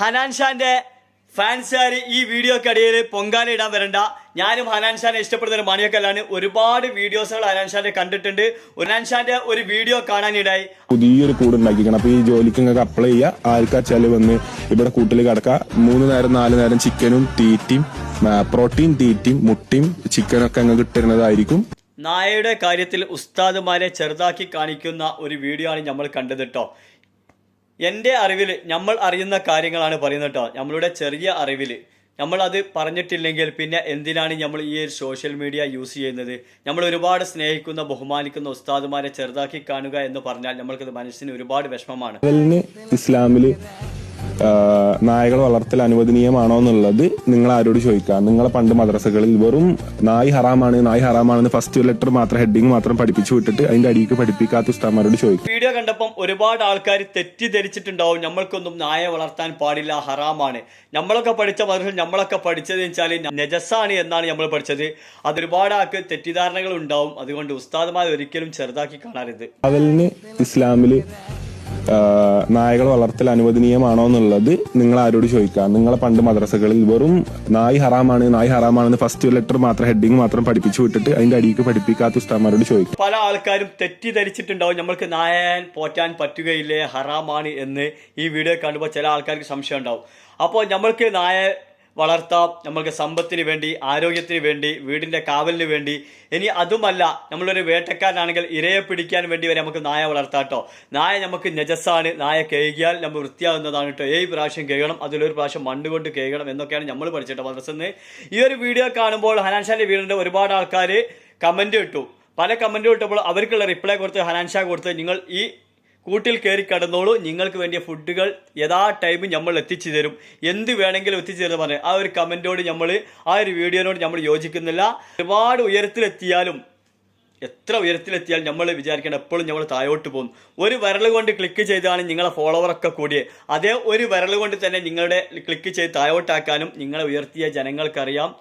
ഹനാൻ ഷാന്റെ ഫാൻസുകാർ ഈ വീഡിയോക്കടിയിൽ പൊങ്കാല ഇടാൻ വരണ്ട. ഞാനും ഹനാൻ ഷാനെ ഇഷ്ടപ്പെടുന്ന ഒരു മണിയൊക്കെല്ലാണ്. ഒരുപാട് വീഡിയോസുകൾ ഹനാൻ ഷാന്റെ കണ്ടിട്ടുണ്ട്. ഹനാൻ ഷാന്റെ ഒരു വീഡിയോ കാണാനിടായി. പുതിയൊരു കൂട് ഉണ്ടാക്കിക്കണം. അപ്പൊ ഈ ജോലിക്ക് നിങ്ങൾക്ക് അപ്ലൈ ചെയ്യുക. ആൾക്കാർ ചെലവ് വന്ന് ഇവിടെ കൂട്ടിൽ കിടക്കുക. 3 നേരം 4 നേരം ചിക്കനും തീറ്റയും പ്രോട്ടീൻ തീറ്റയും മുട്ടയും ചിക്കനൊക്കെ അങ്ങ് കിട്ടുന്നതായിരിക്കും. നായയുടെ കാര്യത്തിൽ ഉസ്താദുമാരെ ചെറുതാക്കി കാണിക്കുന്ന ഒരു വീഡിയോ ആണ് നമ്മൾ കണ്ടത് കേട്ടോ. എൻ്റെ അറിവിൽ നമ്മൾ അറിയുന്ന കാര്യങ്ങളാണ് പറയുന്നത് കേട്ടോ. നമ്മളുടെ ചെറിയ അറിവിൽ നമ്മളത് പറഞ്ഞിട്ടില്ലെങ്കിൽ പിന്നെ എന്തിനാണ് നമ്മൾ ഈ ഒരു സോഷ്യൽ മീഡിയ യൂസ് ചെയ്യുന്നത്? നമ്മൾ ഒരുപാട് സ്നേഹിക്കുന്ന ബഹുമാനിക്കുന്ന ഉസ്താദുമാരെ ചെറുതാക്കി കാണുക എന്ന് പറഞ്ഞാൽ നമ്മൾക്കത് മനസ്സിന് ഒരുപാട് വിഷമമാണ്. ഇസ്ലാമിൽ നായകൾ വളർത്തൽ അനുവദനീയമാണോ എന്നുള്ളത് നിങ്ങൾ ആരോട് ചോദിക്കാം. നിങ്ങളെ പണ്ട് മദ്രസകളിൽ വെറും നായ് ഹറാമാണെന്ന് ഫസ്റ്റ് ലെറ്റർ മാത്രം ഹെഡിങ് മാത്രം പഠിപ്പിച്ചു വിട്ടിട്ട് അതിന്റെ അടിക്ക് പഠിപ്പിക്കാത്ത ഉസ്താദന്മാരോട് ചോദിക്കും. വീഡിയോ കണ്ടപ്പം ഒരുപാട് ആൾക്കാർ തെറ്റിദ്ധരിച്ചിട്ടുണ്ടാവും. നമ്മൾക്കൊന്നും നായ വളർത്താൻ പാടില്ല, ഹറാമാണ്. നമ്മളൊക്കെ പഠിച്ച മദ്രസയിൽ നമ്മളൊക്കെ പഠിച്ചത് വെച്ചാൽ നജസാണ് എന്നാണ് നമ്മൾ പഠിച്ചത്. അതൊരുപാട് ആൾക്ക് തെറ്റിദ്ധാരണകൾ ഉണ്ടാവും. അതുകൊണ്ട് ഉസ്താദുമാർ ഒരിക്കലും ചെറുതാക്കി കാണരുത്. അവലിന് ഇസ്ലാമില് നായകൾ വളർത്തൽ അനുവദനീയമാണോ എന്നുള്ളത് നിങ്ങൾ ആരോട് ചോദിക്കാം. നിങ്ങളെ പണ്ട് മദ്രസകളിൽ വെറും നായ് ഹറാമാണെന്ന് ഫസ്റ്റ് ലെറ്റർ മാത്രം ഹെഡിങ് മാത്രം പഠിപ്പിച്ചു വിട്ടിട്ട് അതിന്റെ അടിക്ക് പഠിപ്പിക്കാത്ത ഉസ്താദന്മാരോട് ചോദിക്കും. പല ആൾക്കാരും തെറ്റിദ്ധരിച്ചിട്ടുണ്ടാവും നമ്മൾക്ക് നായൻ പോറ്റാൻ പറ്റുകയില്ലേ, ഹറാമാണ് എന്ന്. ഈ വീഡിയോ കാണുമ്പോൾ ചില ആൾക്കാർക്ക് സംശയം ഉണ്ടാവും. അപ്പോൾ നമ്മൾക്ക് നായ വളർത്താം, നമ്മൾക്ക് സമ്പത്തിന് വേണ്ടി, ആരോഗ്യത്തിന് വേണ്ടി, വീടിൻ്റെ കാവലിന് വേണ്ടി. ഇനി അതുമല്ല, നമ്മളൊരു വേട്ടക്കാരനാണെങ്കിൽ ഇരയെ പിടിക്കാൻ വേണ്ടി വരെ നമുക്ക് നായ വളർത്താം കേട്ടോ. നായ നമുക്ക് നജസാണ്. നായ കഴുകിയാൽ നമ്മൾ വൃത്തിയാകുന്നതാണ് കേട്ടോ. 7 പ്രാവശ്യം കഴുകണം, അതിലൊരു പ്രാവശ്യം മണ്ണ് കൊണ്ട് കഴുകണം എന്നൊക്കെയാണ് നമ്മൾ പഠിച്ചിട്ടോ മദ്രസന്ന്. ഈ ഒരു വീഡിയോ കാണുമ്പോൾ ഹനാൻ ഷാന്റെ വീടിൻ്റെ ഒരുപാട് ആൾക്കാർ കമൻറ്റ് ഇട്ടു. പല കമൻറ്റ് ഇട്ടപ്പോൾ അവർക്കുള്ള റിപ്ലൈ കൊടുത്ത് ഹനാൻ ഷാ കൊടുത്ത്, നിങ്ങൾ ഈ കൂട്ടിൽ കയറി കടന്നോളൂ, നിങ്ങൾക്ക് വേണ്ടിയ ഫുഡുകൾ യഥാ ടൈമിൽ നമ്മൾ എത്തിച്ചു തരും, എന്ത് വേണമെങ്കിലും എത്തിച്ചു തരുമെന്ന് പറഞ്ഞു. ആ ഒരു കമൻറ്റോട് നമ്മൾ, ആ ഒരു വീഡിയോനോട് നമ്മൾ യോജിക്കുന്നില്ല. ഒരുപാട് ഉയരത്തിലെത്തിയാലും, എത്ര ഉയരത്തിലെത്തിയാലും നമ്മൾ വിചാരിക്കണം എപ്പോഴും നമ്മൾ താഴോട്ട് പോകും. ഒരു വിരൽ കൊണ്ട് ക്ലിക്ക് ചെയ്താണ് നിങ്ങളെ ഫോളോവറൊക്കെ കൂടിയത്. അതേ ഒരു വിരൽ കൊണ്ട് തന്നെ നിങ്ങളുടെ ക്ലിക്ക് ചെയ്ത് താഴോട്ടാക്കാനും നിങ്ങളെ ഉയർത്തിയ ജനങ്ങൾക്കറിയാം,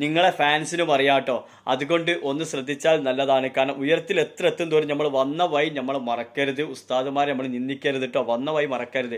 നിങ്ങളെ ഫാൻസിനും അറിയാട്ടോ. അതുകൊണ്ട് ഒന്ന് ശ്രദ്ധിച്ചാൽ നല്ലതാണ്. കാരണം ഉയരത്തിൽ എത്തും തോറും നമ്മൾ വന്ന വഴി നമ്മൾ മറക്കരുത്. ഉസ്താദുമാരെ നമ്മൾ നിന്ദിക്കരുത് കേട്ടോ. വന്ന വഴി മറക്കരുത്.